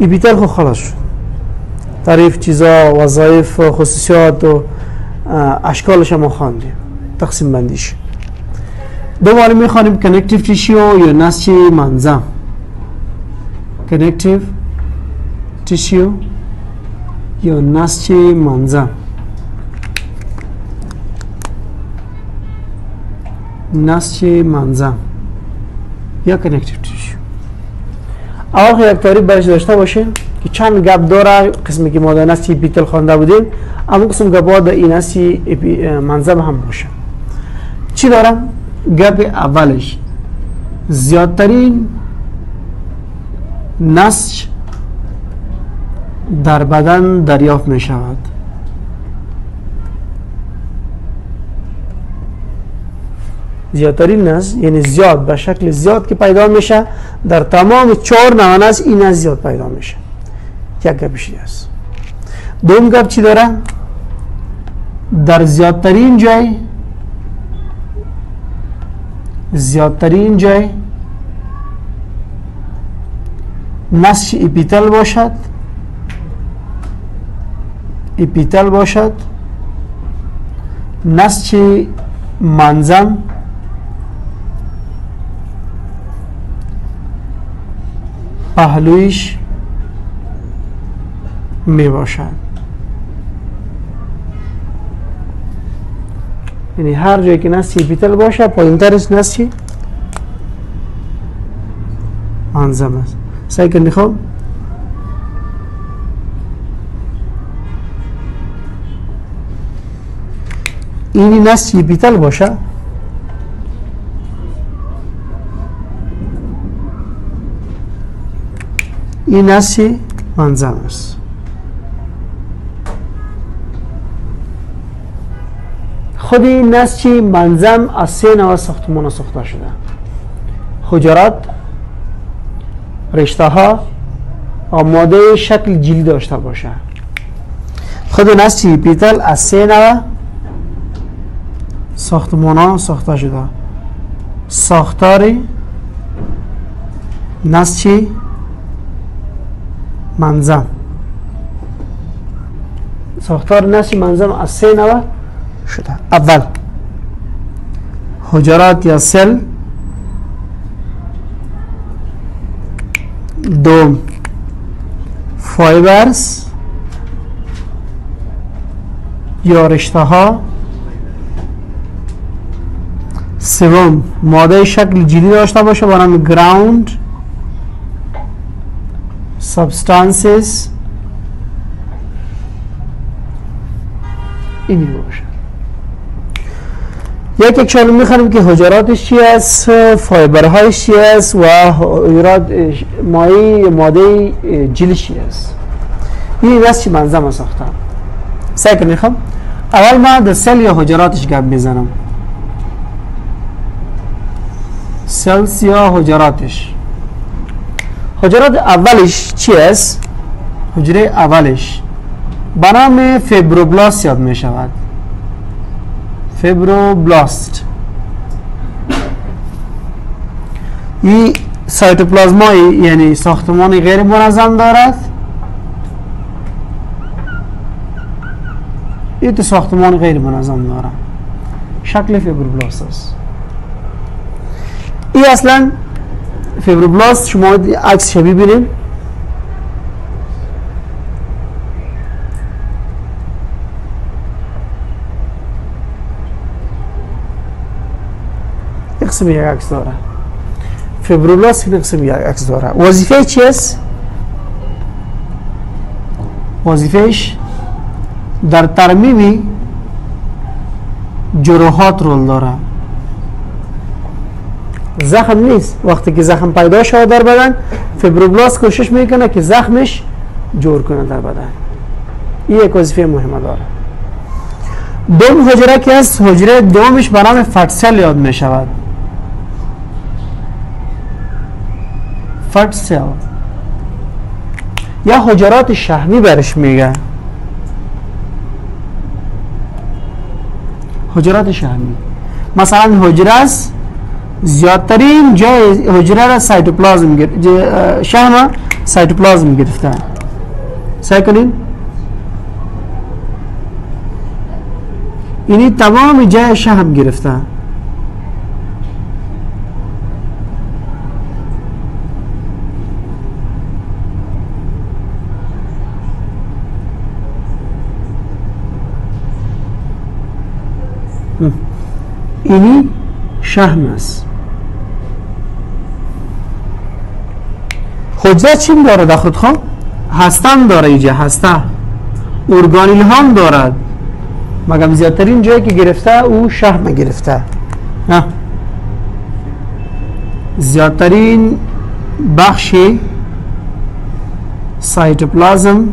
اپیتل خو خلاص شد. تعریف چیزا، وظایف، خصوصیات و اشکالش ما خواندیم، تقسیم بندیش. دوباره میخوانیم کنکتیو تیشیو یا نسج منظم. کنکتیو تیشیو یا نسج منظم. نسج منظم یا کنکتیو تیشیو. اول یک تعریف برش داشته باشیم که چند گپ داره. قسمی که ما در نسج اپیتل خوانده بودیم، اما قسم گپ‌ها در این نسج منظم هم باشه. چی دارم؟ گپ اولش زیادترین نسج در بدن دریافت می شود. زیادترین نسج یعنی زیاد، به شکل زیاد که پیدا میشه در تمام 4 نوع نسج، این نسج زیاد پیدا میشه. یک گپش است. دوم گپ چی داره؟ در زیادترین جای نسج اپیتل باشد، نسج منظم پهلویش می باشد. یعنی هر جایی که نسج اپیتل باشه پایین‌ترش نسج منظم است. سعی کنید خب این نسج اپیتل باشه، این نسج منظم است. خود این نسج منظم از 3 نوع ساختمان ساخته شده: حجرات، رشته ها و ماده شکل جلی داشته باشه. خود نسج اپیتل از 3 نوع ساختمان ها ساخته شده: ساختار نسج منظم. ساختار نسج منظم از 3 نوع شده. اول حجرات یا سل، دوم فایبرز یا رشته ها، سوم ماده شکل جلی داشته باشه با نام گراوند سابستانسز، این باشه. یک چالو میخوانیم که حجراتش چی است، فایبرهایش چی است و حجرات ماده جلیش چی است. این نسج منظم ساختم. سعی کنید خب اول ما در سل یا حجراتش گپ میزنم. سلز یا حجراتش. حجرات اولش چی است؟ حجره اولش به نام فیبروبلاست یاد می شود. فیبروبلاست. این سایتوپلازمایی یعنی ساختمان غیر منظم دارد. این تو ساختمان غیر منظم دارد. شکل فیبروبلاست است. این اصلا فیبروبلاست شما عکس شبیه ببینید. قسم یک عکس داره. فیبروبلاست این قسم یک عکس داره. وظیفه چی است؟ وظیفهش در ترمیم جراحات رول داره. زخم نیست. وقتی که زخم پیدا شده در بدن، فیبروبلاست کوشش میکنه که زخمش جور کنه در بدن. این یک وظیفه مهمه داره. دوم حجره که است، حجره دومش به نام فت سل یاد می شود. فت سل یا حجرات شحمی برش میگه. حجرات شحمی مثلا حجره زیادترین جای حجره را سایتوپلازم شحم سایتوپلازم گرفته. سعی کنین اینی تمام جای شحم گرفته. اینی شحم است. حجره چیم داره در خود خواه؟ هستم داره اینجا، هسته ارگانیل هم دارد، مگم زیادترین جایی که گرفته او شحم گرفته. نه زیادترین بخش سایتوپلازم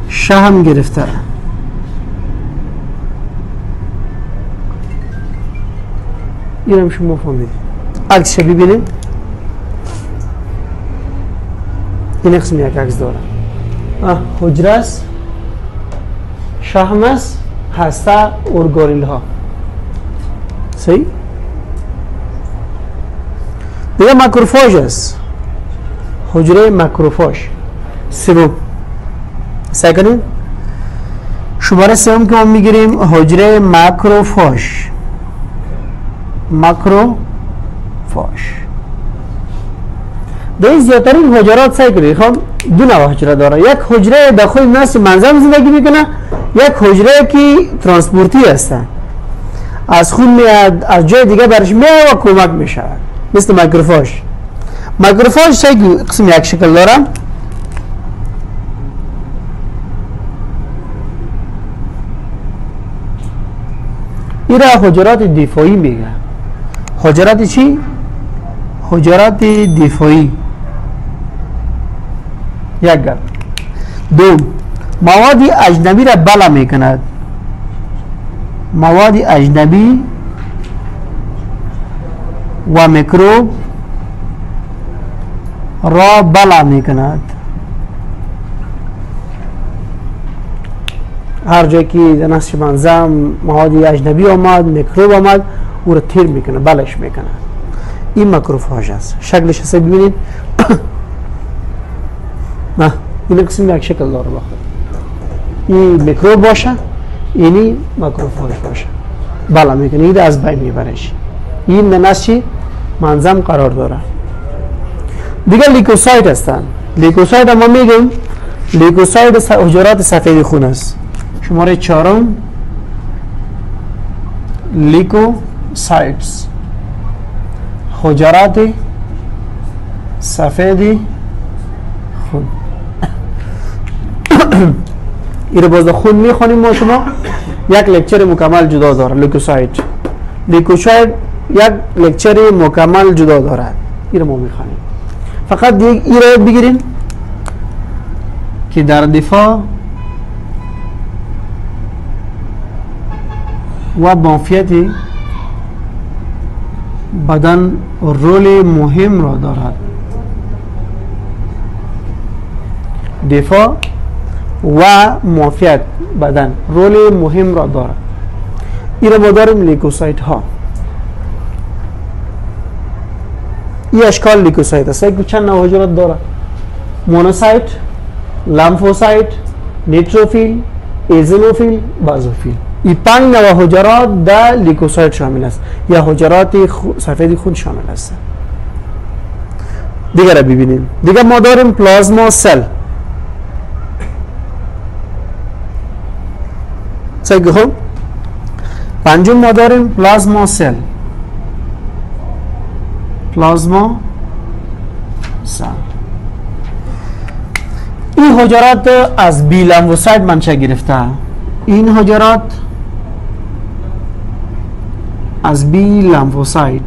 شحم گرفته. این هم شما فهمید. عکسش ببینید. این قسم یک عکس داره. حجره است، شحم است، هسته ارگانیل ها. صحیح؟ دیگه ماکروفاژ است. حجره ماکروفاژ. سوم. سعی کنید. شماره سوم که ما میگیریم حجره ماکروفاژ. ماکروفاژ. در زیادترین حجرات سعی کنید. خب دو نوع حجره داره. یک حجره داخل نسل منظم زندگی میکنه، یک حجره که ترانسپورتی هستن، از خون میاد، از جای دیگه برش میاد و کمک میشه، مثل ماکروفاژ. ماکروفاژ چه قسم یک شکل داره؟ این را حجرات دفاعی میگه. حجرات چی؟ حجرات دفاعی. یک گرد. دوم، مواد اجنبی را بلا میکند. مواد اجنبی و میکروب را بلا میکند. هر جایی که در نسج منظم مواد اجنبی آمد، میکروب آمد، او را تیر میکنه، بلش میکنه. این ماکروفاژ است. شکلش هست ببینید. نه این قسم یک شکل داره بخواد. این میکروب باشه، اینی ماکروفاژ باشه، بالا میکنه، این از بین میبرش. این نسج منظم قرار داره. دیگه لیکوسایت هستن. لیکوسایت ما میگیم لیکوسایت حجرات سفید خون است. شماره 4 لیکوسایتس، حجرات سفید خون. این رو باز خون میخوانیم ما. شما یک لکچر مکمل جدا داره. لیکوسایت یک لکچر مکمل جدا داره. این رو ما میخوانیم. فقط این رو بگیریم که در دفاع و معافیت بدن رول مهم را دارد. دفاع و معافیت بدن رول مهم را دارد. این را ما داریم لیکوسایت ها. این اشکال لیکوسایت است. یک چند نوع حجرات داره. مونوسایت، لمفوسایت، نیتروفیل، ایزنوفیل، بازوفیل. این 5 نوع حجرات در لیکوسایت شامل است یا حجرات سفید خون شامل است. دیگر را ببینیم. دیگر ما داریم پلازما سل. سعی خوب. پنجم ما داریم پلازما سل. پلازما سل. این حجرات از بی لمفوسایت منشأ گرفته. این حجرات از بی لمفوسایت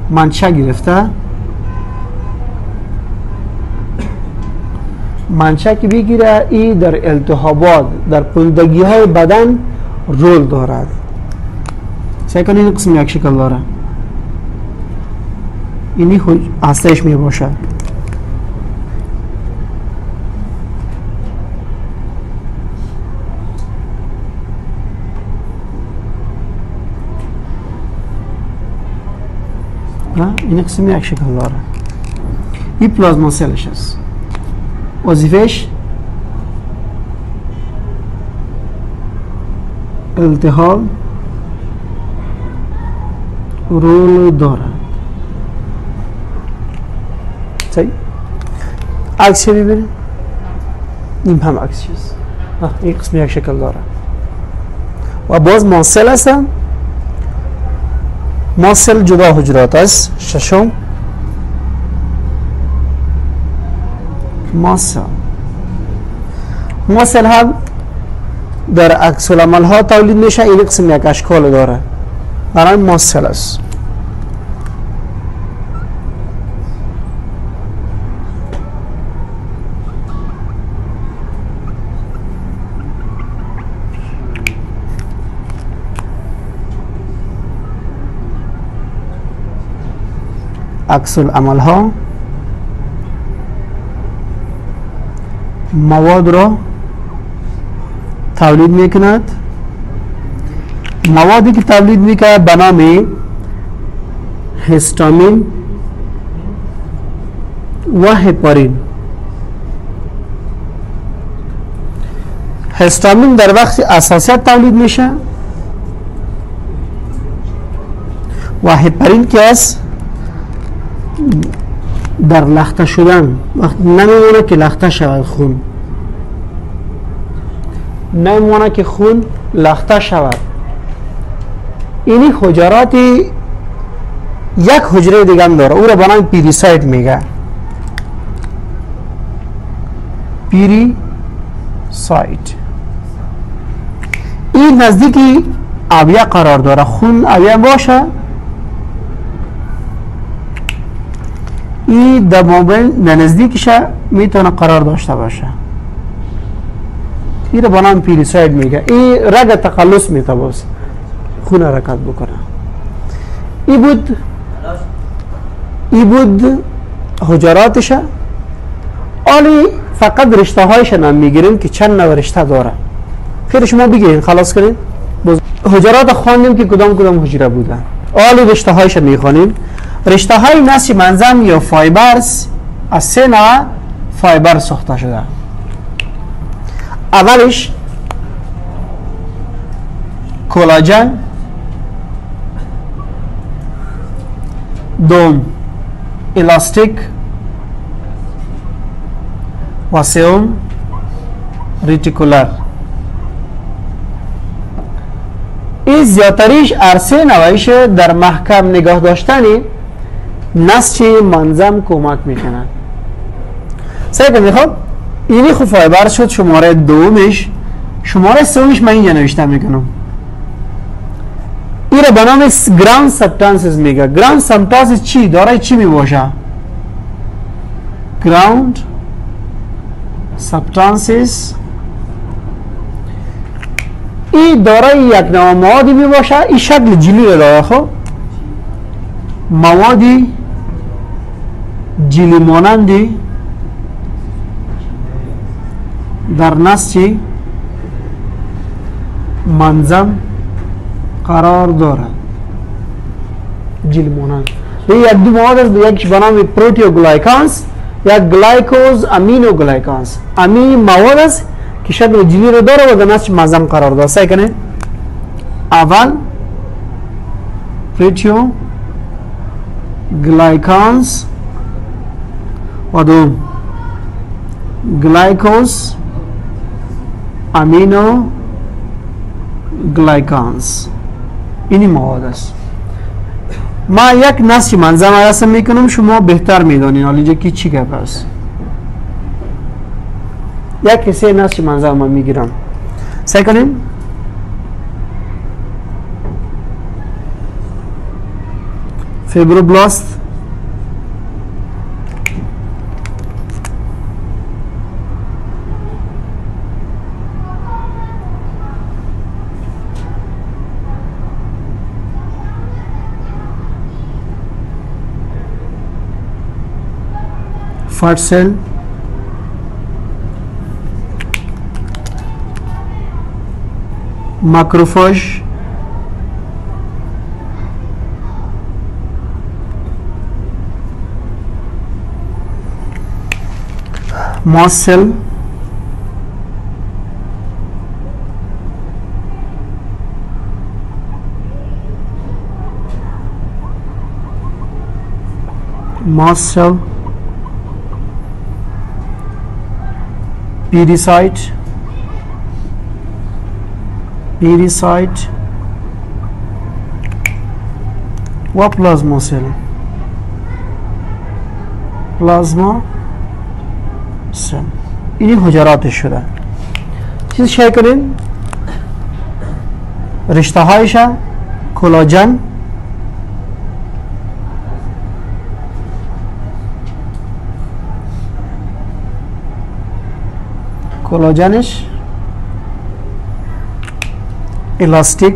منشأ گرفته. منشأ که بگیره ای در التهابات، در پوندگی های بدن رول دارد. سعی کنید این قسم یک شکل داره. اینی هستش می باشد. این قسم یک شکل داره. این پلازما سلش است. وظیفهش التحال رول دارد. صحیح؟ عکس ببینید. این هم عکس است. این قسم یک شکل داره. و باز ماسل هستن. ماسل جدا حجرات است. ششم ماسل هم در عکس العمل ها تولید میشه. این قسم یک اشکال داره. برای ماسل است. عکس العمل ها مواد را تولید میکند. موادی که تولید میکند به نام هیستامین و هپارین. هیستامین در وقت اساسیت تولید میشه و هپارین که است در لخته شدن. وقت نمیمونه که لخته شود خون، نمیمونه که خون لخته شود. اینی حجراتی یک حجره دیگه هم داره، او را به نام پیریساید میگه. پیریساید این نزدیکی اویه قرار داره. خون اویه باشه، این در مابین نزدیکش میتونه قرار داشته باشه. این را به نام پیریساید میگه. این رگ تخلص میته باز خون حرکت بکنه. این بود حجراتشه. آلی فقط رشته هایش هم میگیریم که چند نوع رشته داره. خیلی شما بگیرین خلاص کنین. حجرات خواندیم که کدام حجره بودن. آلی رشته هایش میخوانیم. رشته های نسج منظم یا فایبرز از 3 نوع فایبر ساخته شده. اولش کلاژن، دوم الاستیک و سوم ریتیکولر. این زیادتریش عرصه نوعیش در محکم نگاه داشتنی نسج منظم کمک میکنند. سعی کنید. خب اینی خب فایبر شد شماره دومش. شماره سومش من اینجا نوشته میکنم. این را به نام گراوند سابستانسز میگه. گراوند سابستانسز چی دارای چی میباشه؟ گراوند سابستانسز این دارای یک نوع موادی میباشه. این شکل جلی را داره. خب موادی جلی مانندی در نسج منظم قرار دارد. جلی مانند یک دو مواد است. یکیش به نام پروتئوگلایکانز، یک گلایکوز امینوگلایکانز. امین مواد است که شکل جلی را داره و در نسج منظم قرار داره. سعی کنه. اول پروتئوگلایکانز و دوم گلایکوز امینو گلایکانز. اینی مواد است. ما یک نسج منظم رسم میکنم، شما بهتر میدانین حالا اینجا کی چی گپ است. یک کسی نسج منظم من میگیرم. سعی کنیم. فیبروبلاست، fat cell, macrophage, muscle pericyte و پلازما سل این حجراتش شده. چیز شای کنین رشته هایش کلاژن کلاژنش الاستیک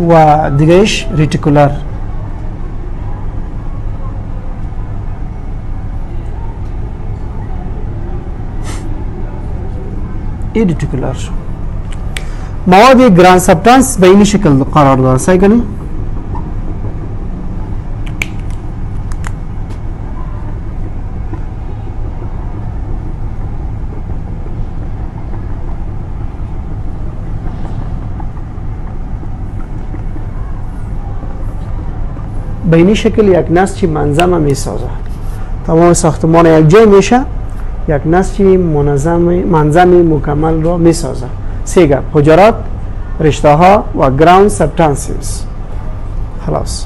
و دیگهش ریتیکولار ریتیکولار مواد گران سبستانس به این شکل قرار داره. سعی کنید به این شکل یک نسج منظم می سازه. تمام ساختمان یک جای میشه، یک نسج منظم مکمل را می سازه. سه گپ: حجرات، رشته ها و گراوند سبستانسز. خلاص.